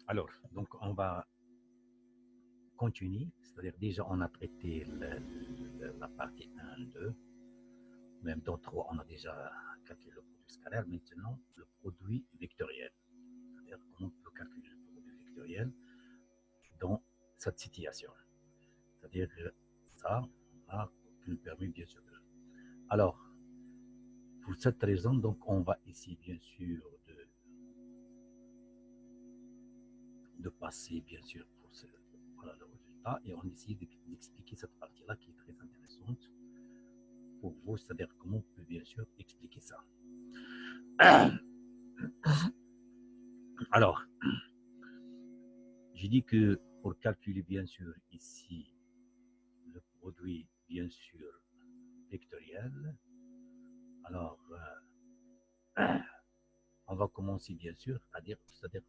Alors, donc on va continuer, c'est-à-dire déjà on a traité la partie 1, 2, même dans 3, on a déjà calculé le produit scalaire, maintenant le produit vectoriel, c'est-à-dire comment on peut calculer le produit vectoriel dans cette situation, c'est-à-dire que ça nous permet bien sûr de... Alors, pour cette raison, donc on va essayer bien sûr de passer bien sûr pour voilà, le résultat et on essaie d'expliquer cette partie-là qui est très intéressante pour vous, c'est-à-dire comment on peut bien sûr expliquer ça. Alors, j'ai dit que pour calculer bien sûr ici le produit bien sûr vectoriel, alors on va commencer bien sûr à dire, c'est-à-dire,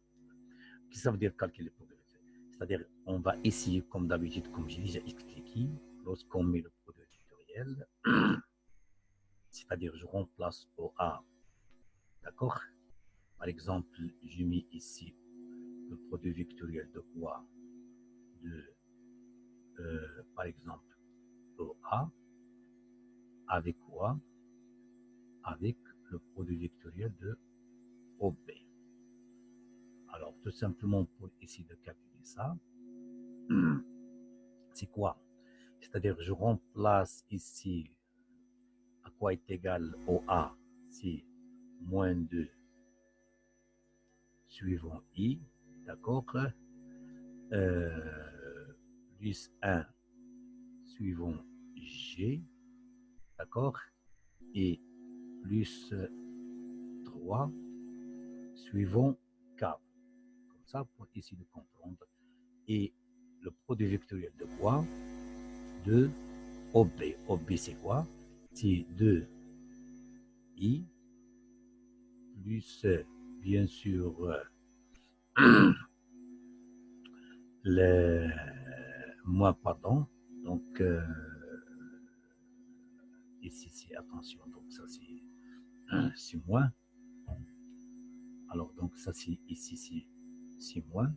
qu'est-ce que ça veut dire calculer le produit vectoriel? C'est-à-dire, on va essayer, comme d'habitude, comme j'ai déjà expliqué, lorsqu'on met le produit vectoriel, c'est-à-dire je remplace OA, d'accord? Par exemple, je mets ici le produit vectoriel de quoi? De, par exemple, OA avec quoi? Avec le produit vectoriel de OB. Alors, tout simplement, pour essayer de calculer ça, c'est quoi? C'est-à-dire, je remplace ici à quoi est égal OA, c'est moins 2 suivant I, d'accord? Plus 1 suivant G, d'accord? Et plus 3 suivant K. Comme ça, pour essayer de comprendre. Et le produit vectoriel de quoi? De OB. OB, c'est quoi? C'est 2I plus, bien sûr, le moins, pardon. Donc, ici, c'est attention. Donc, ça, c'est moins. Alors, donc, ça, c'est ici, c'est moins.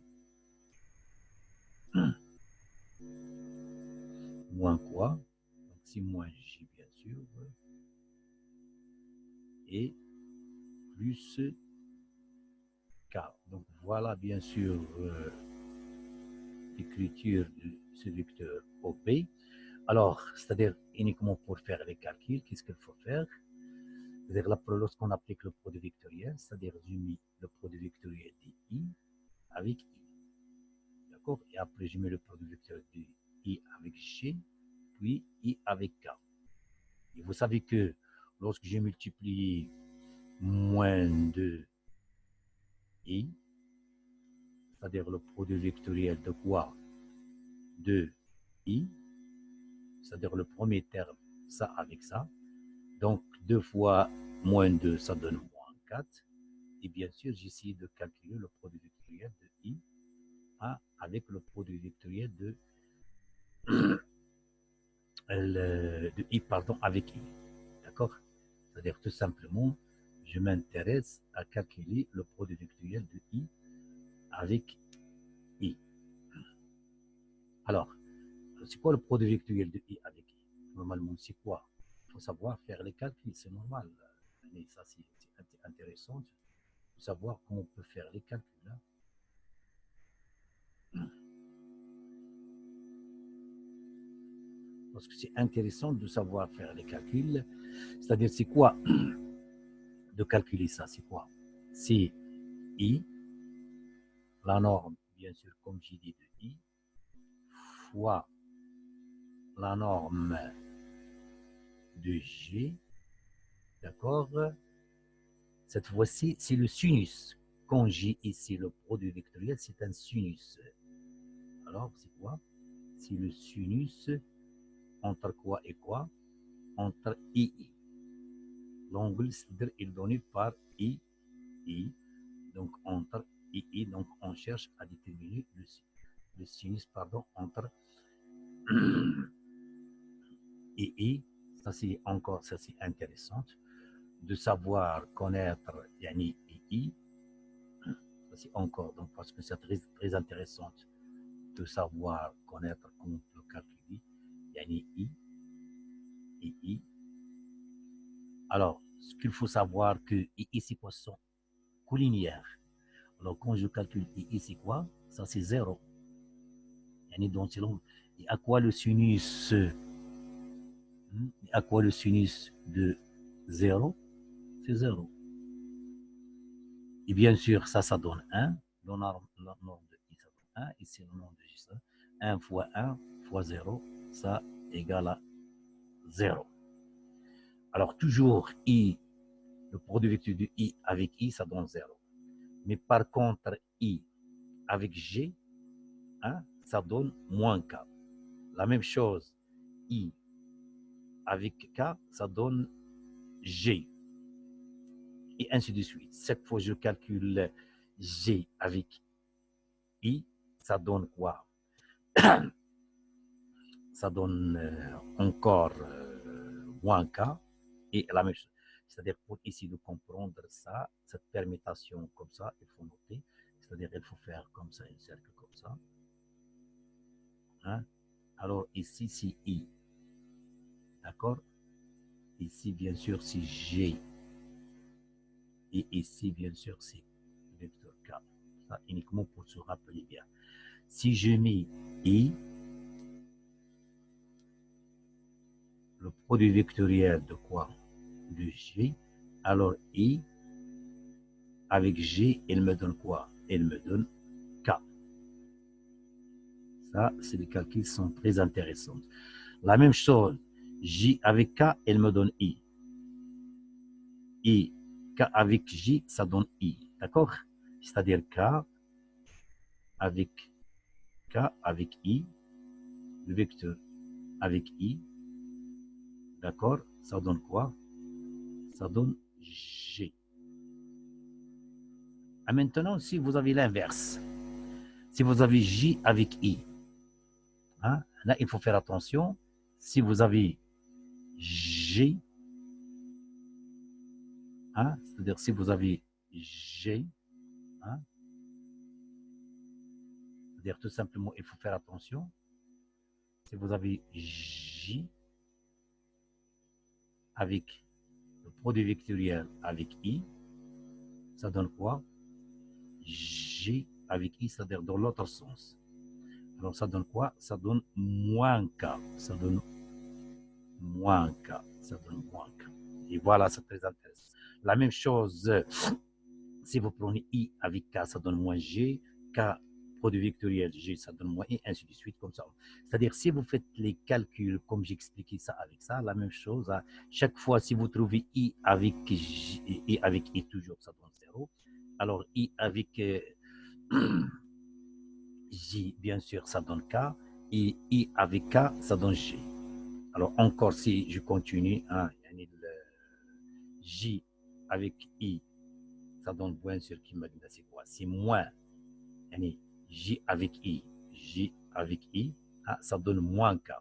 Moins quoi? Donc, c'est moins J, bien sûr. Et plus K. Donc, voilà, bien sûr, l'écriture de ce vecteur OP. Alors, c'est-à-dire uniquement pour faire les calculs, qu'est-ce qu'il faut faire? C'est-à-dire lorsqu'on applique le produit vectoriel, c'est-à-dire je mets le produit vectoriel de I avec I. D'accord? Et après, je mets le produit vectoriel de I avec G, puis I avec K. Et vous savez que lorsque j'ai multiplié moins de I, c'est-à-dire le produit vectoriel de quoi? De I, c'est-à-dire le premier terme, ça avec ça. Donc, 2 fois moins 2, ça donne moins 4. Et bien sûr, j'essaie de calculer le produit vectoriel de I avec le produit vectoriel de I, pardon, avec I. D'accord? C'est-à-dire tout simplement, je m'intéresse à calculer le produit vectoriel de I avec I. Alors, c'est quoi le produit vectoriel de I avec I? Normalement, c'est quoi? Il faut savoir faire les calculs, c'est normal. Mais ça, c'est intéressant de savoir comment on peut faire les calculs. Hein. Parce que c'est intéressant de savoir faire les calculs. C'est-à-dire, c'est quoi de calculer ça? C'est quoi? C'est I, la norme, bien sûr, comme j'ai dit, de I, fois la norme de G, d'accord? Cette fois-ci, c'est le sinus. Quand j'ai ici le produit vectoriel, c'est un sinus. Alors, c'est quoi? C'est le sinus entre quoi et quoi? Entre II. L'angle, c'est-à-dire, est donné par I. Donc, entre II, donc on cherche à déterminer le sinus, pardon, entre II. Ça, c'est encore, ça, c'est intéressant de savoir connaître Yani II C'est encore, donc, parce que c'est très intéressant de savoir, connaître comment le calculer. Il y a une I et I. Alors, ce qu'il faut savoir que I, c'est quoi? Sont collinéaires. Alors, quand je calcule I, c'est quoi? Ça, c'est 0. Donc, et à quoi le sinus à quoi le sinus de 0? C'est 0. Et bien sûr, ça donne 1. Le norme de I, ça donne 1. Ici, le nombre de J, ça 1 fois 1 fois 0, ça égale à 0. Alors, toujours I, le produit vecteur de I avec I, ça donne 0. Mais par contre, I avec G, ça donne moins K. La même chose, I avec K, ça donne G. Et ainsi de suite. Cette fois, je calcule G avec I, ça donne quoi? Ça donne encore moins K. Et la même chose. C'est-à-dire, pour essayer de comprendre ça, cette permutation comme ça, il faut noter. C'est-à-dire, il faut faire comme ça, un cercle comme ça. Alors, ici, c'est I. D'accord? Ici, bien sûr, c'est G. Et ici, bien sûr, c'est vecteur K. Ça, uniquement pour se rappeler bien. Si je mets I, le produit vectoriel de quoi? De G. Alors, I avec G, il me donne quoi? Il me donne K. Ça, c'est des calculs qui sont très intéressants. La même chose, J avec K, il me donne I. I, K avec J, ça donne I. D'accord? C'est-à-dire K avec I, le vecteur avec I. D'accord? Ça donne quoi? Ça donne G. Et maintenant, si vous avez l'inverse, si vous avez J avec I, là, il faut faire attention. Si vous avez G, c'est-à-dire si vous avez G, c'est-à-dire tout simplement, il faut faire attention. Si vous avez J avec le produit vectoriel avec I, ça donne quoi? G avec I, c'est-à-dire dans l'autre sens. Alors ça donne quoi? Ça donne moins K. Ça donne moins K. Ça donne moins K. Et voilà, c'est très intéressant. La même chose, si vous prenez I avec K, ça donne moins G. K, produit vectoriel G, ça donne moins, et ainsi de suite, comme ça. C'est-à-dire, si vous faites les calculs, comme j'expliquais ça avec ça, la même chose, chaque fois, si vous trouvez I avec I toujours, ça donne 0. Alors, I avec J, bien sûr, ça donne K. Et I avec K, ça donne G. Alors, encore, si je continue, J avec I, ça donne bien sûr qui me dit c'est quoi? C'est moins J avec I, ça donne moins K.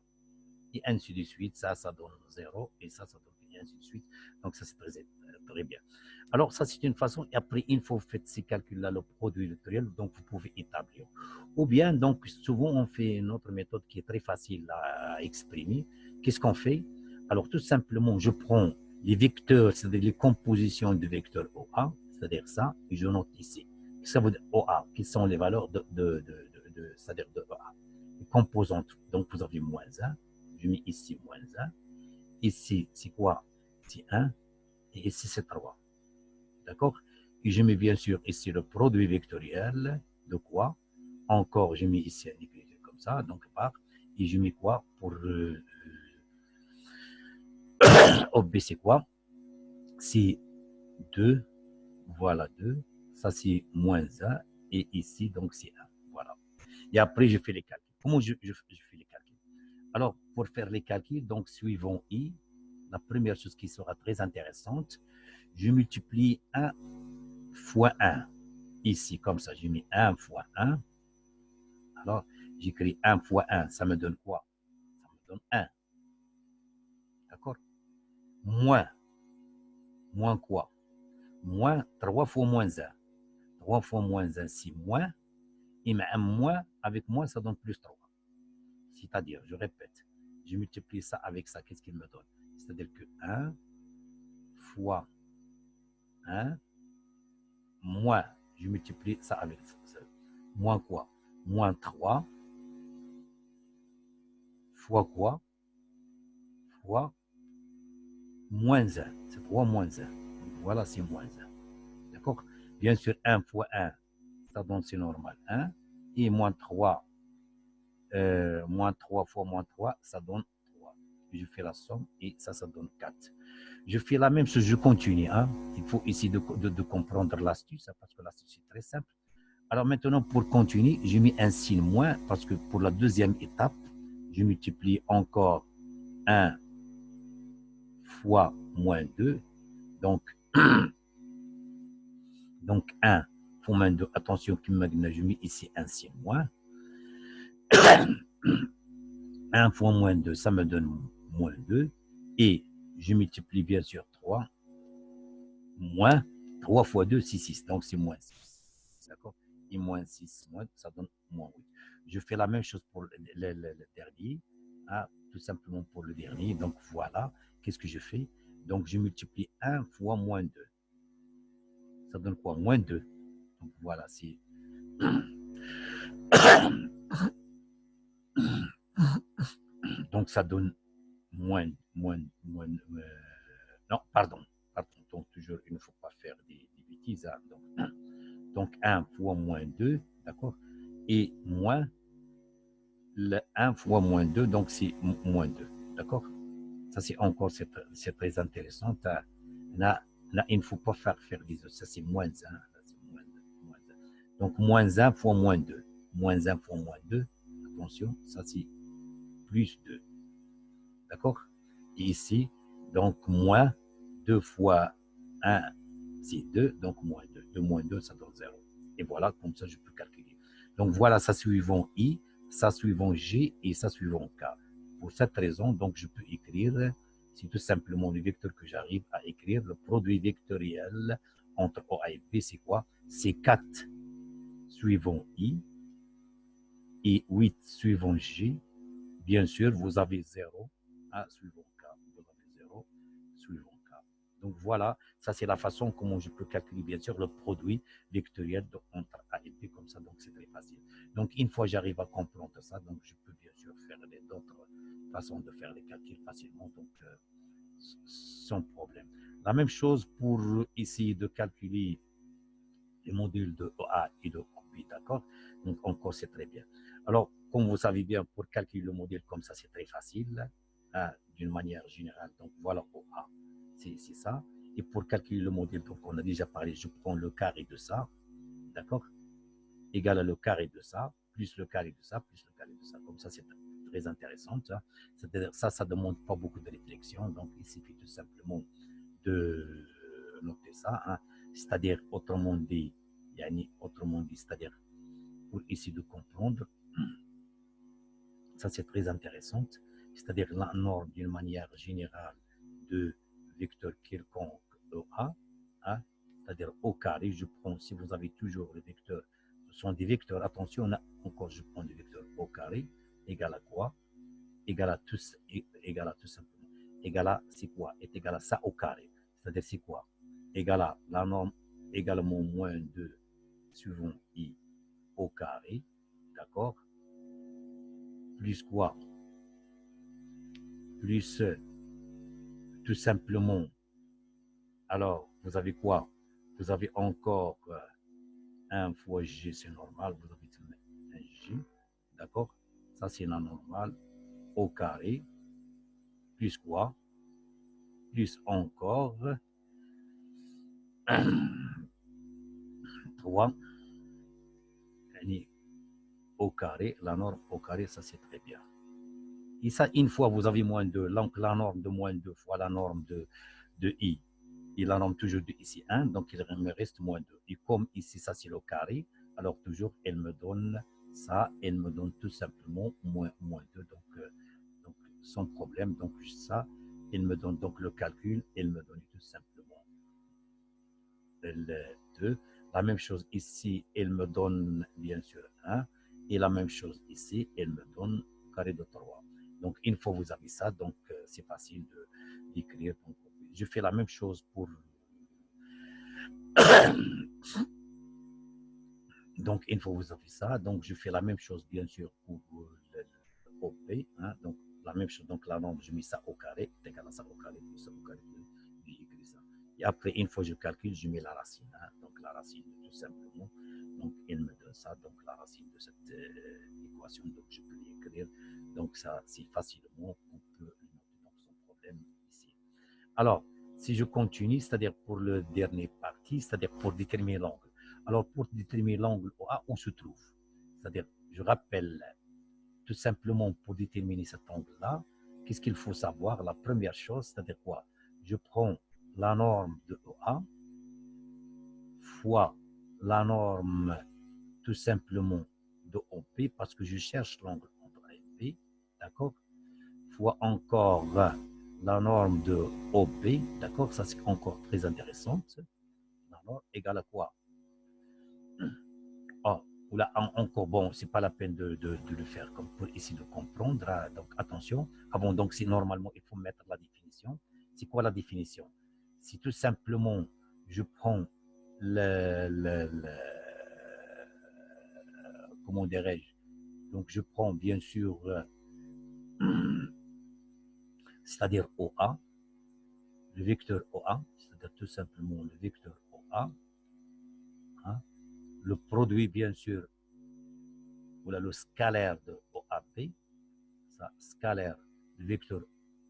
Et ainsi de suite, ça donne 0, et ça donne et ainsi de suite. Donc ça, c'est très bien. Alors ça, c'est une façon, et après, une fois que vous faites ces calculs-là, le produit vectoriel, donc vous pouvez établir. Ou bien, donc, souvent, on fait une autre méthode qui est très facile à exprimer. Qu'est-ce qu'on fait? Alors, tout simplement, je prends les vecteurs, c'est-à-dire les compositions de vecteurs OA, c'est-à-dire ça, et je note ici. Ça veut dire OA, qui sont les valeurs c'est-à-dire de OA. Les composantes, donc vous avez moins 1, je mets ici moins 1, ici c'est quoi? C'est 1, et ici c'est 3. D'accord? Et je mets bien sûr ici le produit vectoriel de quoi? Encore, je mets ici un écriture comme ça, donc par, et je mets quoi pour OB, c'est quoi? C'est 2, voilà 2, ça c'est moins 1, et ici donc c'est 1, voilà. Et après je fais les calculs. Comment je fais les calculs? Alors pour faire les calculs, donc suivant I, la première chose qui sera très intéressante, je multiplie 1 fois 1. Ici, comme ça, je mets 1 fois 1. Alors, j'écris 1 fois 1, ça me donne quoi? Ça me donne 1. D'accord? Moins quoi? Moins 3 fois moins 1. 3 fois moins 1, c'est moins. Et un moins, avec moins, ça donne plus 3. C'est-à-dire, je répète, je multiplie ça avec ça, qu'est-ce qu'il me donne? C'est-à-dire que 1 fois 1 moins, je multiplie ça avec ça. Moins quoi? Moins 3 fois quoi? Fois moins 1. C'est 3 moins 1. Voilà, c'est moins 1. D'accord? Bien sûr, 1 fois 1, ça donne, c'est normal, 1. Et moins 3 fois moins 3, ça donne 3. Je fais la somme et ça donne 4. Je fais la même chose, je continue. Hein. Il faut essayer de comprendre l'astuce, parce que l'astuce est très simple. Alors maintenant, pour continuer, j'ai mis un signe moins, parce que pour la deuxième étape, je multiplie encore 1 fois moins 2. Donc, 1 fois moins 2, attention, je mets ici un signe moins. 1 fois moins 2, ça me donne moins 2. Et je multiplie bien sûr 3. Moins 3 fois 2, c'est 6. Donc c'est moins 6. D'accord? Et moins 6, ça donne moins 8. Je fais la même chose pour le dernier. Hein, tout simplement pour le dernier. Donc voilà. Qu'est-ce que je fais? Donc je multiplie 1 fois moins 2. Ça donne quoi? Moins 2. Donc voilà, c'est... Donc ça donne moins, non, pardon. Donc toujours, il ne faut pas faire des bêtises. Hein. Donc 1 fois moins 2, d'accord? Et moins le 1 fois moins 2, donc c'est moins 2, d'accord? Ça, c'est encore, c'est très intéressant. Là, il ne faut pas faire des autres. Ça, c'est moins 1. Donc, moins 1 fois moins 2. Moins 1 fois moins 2. Attention, ça, c'est plus 2. D'accord? Et ici, donc, moins 2 fois 1, c'est 2. Donc, moins 2. 2 moins 2, ça donne 0. Et voilà, comme ça, je peux calculer. Donc, voilà, ça suivant I, ça suivant G et ça suivant K. Pour cette raison, donc, je peux écrire, c'est tout simplement le vecteur que j'arrive à écrire. Le produit vectoriel entre A et B, c'est quoi? C'est 4 suivant I et 8 suivant G. Bien sûr, vous avez 0 suivant K. Vous avez 0 suivant K. Donc voilà, ça c'est la façon comment je peux calculer bien sûr le produit vectoriel entre A et B comme ça, donc c'est très facile. Donc une fois j'arrive à comprendre ça, donc je peux bien sûr faire d'autres façons de faire les calculs facilement, donc sans problème. La même chose pour essayer de calculer les modules de A et de B, d'accord? Donc encore c'est très bien. Alors, comme vous savez bien, pour calculer le modèle comme ça, c'est très facile, d'une manière générale. Donc voilà OA, c'est ça. Et pour calculer le modèle, donc on a déjà parlé, je prends le carré de ça, d'accord? Égal à le carré de ça, plus le carré de ça, plus le carré de ça. Comme ça, c'est très intéressant. C'est-à-dire ça ne demande pas beaucoup de réflexion. Donc il suffit tout simplement de noter ça. Hein. C'est-à-dire, autrement dit, c'est-à-dire, pour essayer de comprendre, ça c'est très intéressant, c'est-à-dire la norme d'une manière générale de vecteur quelconque EA, hein, c'est-à-dire au carré, je prends, si vous avez toujours les vecteurs, ce sont des vecteurs, attention, encore je prends des vecteurs au carré, égal à quoi? Égal à tout simplement. Égal à, c'est quoi? Est égal à ça au carré. C'est-à-dire, c'est quoi? Égal à la norme également moins 2 suivant I au carré, d'accord? Plus quoi? Plus tout simplement, alors vous avez quoi? Vous avez encore 1 fois G, c'est normal, vous avez un G, d'accord? Ça c'est la normale au carré, plus quoi? Plus encore 3 au carré, la norme au carré, ça c'est très bien. Et ça, une fois vous avez moins 2, donc la norme de moins 2 fois la norme de I, et la norme toujours de ici 1, donc il me reste moins 2. Et comme ici, ça c'est le carré, alors toujours, elle me donne ça, elle me donne tout simplement moins 2, donc sans problème, donc juste ça, elle me donne donc le calcul, elle me donne tout simplement le 2, La même chose ici, elle me donne bien sûr 1. Et la même chose ici, elle me donne carré de 3. Donc, une fois que vous avez ça, donc c'est facile d'écrire. Je fais la même chose pour... Donc, une fois que vous avez ça, donc je fais la même chose bien sûr pour le OP. Hein, donc, la même chose, donc la norme, je mets ça au carré, égal à ça au carré, plus ça au carré, plus j'écris ça. Et après, une fois que je calcule, je mets la racine. Hein, donc, la racine, tout simplement. Donc, il me donne ça, donc la racine de cette équation. Donc, je peux l'écrire. Donc, ça, c'est facilement, on peut le noter donc, sans problème ici. Alors, si je continue, c'est-à-dire pour le dernier partie, c'est-à-dire pour déterminer l'angle. Alors, pour déterminer l'angle OA, où se trouve? C'est-à-dire, je rappelle tout simplement pour déterminer cet angle-là, qu'est-ce qu'il faut savoir? La première chose, c'est-à-dire quoi? Je prends la norme de OA fois la norme tout simplement de OP parce que je cherche l'angle entre A et B, d'accord? Fois encore la norme de OP, d'accord? Ça c'est encore très intéressant. La norme égale à quoi? Oh, là encore, bon, c'est pas la peine de le faire comme pour essayer de comprendre. Hein, donc attention. Ah bon, donc c'est normalement, il faut mettre la définition. C'est quoi la définition? Si tout simplement je prends comment dirais-je? Donc je prends bien sûr, c'est-à-dire OA, le vecteur OA, c'est-à-dire tout simplement le vecteur OA, hein, le produit bien sûr, voilà le scalaire de OAP, ça, scalaire du vecteur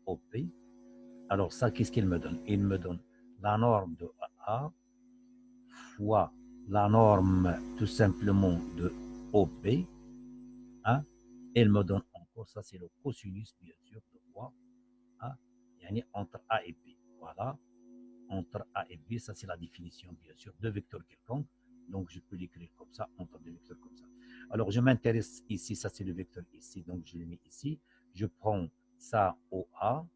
OP. Alors ça, qu'est-ce qu'il me donne? Il me donne la norme de A fois la norme tout simplement de OP. Hein? Il me donne encore, ça c'est le cosinus bien sûr de quoi? Hein? Entre A et B. Voilà. Entre A et B, ça c'est la définition bien sûr de vecteur quelconque. Donc je peux l'écrire comme ça, entre deux vecteurs comme ça. Alors je m'intéresse ici, ça c'est le vecteur ici, donc je le mets ici. Je prends ça OA,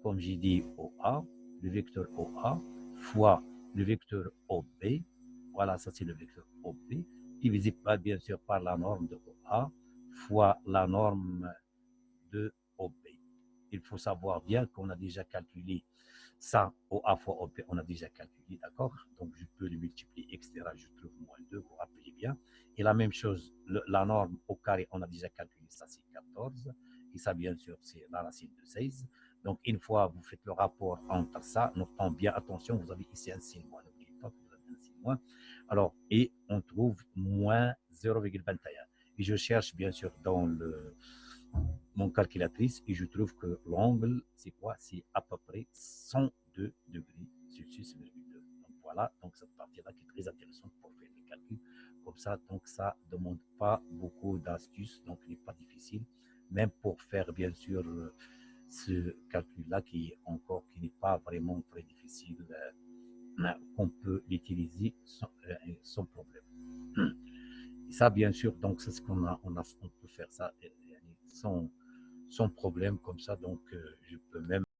comme j'ai dit OA, le vecteur OA, fois le vecteur OB. Voilà, ça c'est le vecteur OB, divisé par, bien sûr par la norme de OA, fois la norme de OB. Il faut savoir bien qu'on a déjà calculé ça, OA fois OB, on a déjà calculé, d'accord? Donc je peux le multiplier, etc. Je trouve moins 2, vous rappelez bien. Et la même chose, la norme au carré, on a déjà calculé, ça c'est 14. Et ça, bien sûr, c'est la racine de 16. Donc une fois vous faites le rapport entre ça, notons bien, attention, vous avez ici un signe moins, n'oubliez pas que vous avez un signe moins. Alors, et on trouve moins 0,21. Et je cherche bien sûr dans mon calculatrice et je trouve que l'angle, c'est quoi? C'est à peu près 102 degrés Celsius, 2. Donc voilà, donc cette partie-là qui est très intéressante pour faire des calculs comme ça. Donc ça ne demande pas beaucoup d'astuces, donc il n'est pas difficile, même pour faire bien sûr ce calcul-là qui n'est pas vraiment très difficile, qu'on peut l'utiliser sans problème. Et ça, bien sûr, donc c'est ce on peut faire ça sans problème comme ça. Donc, je peux même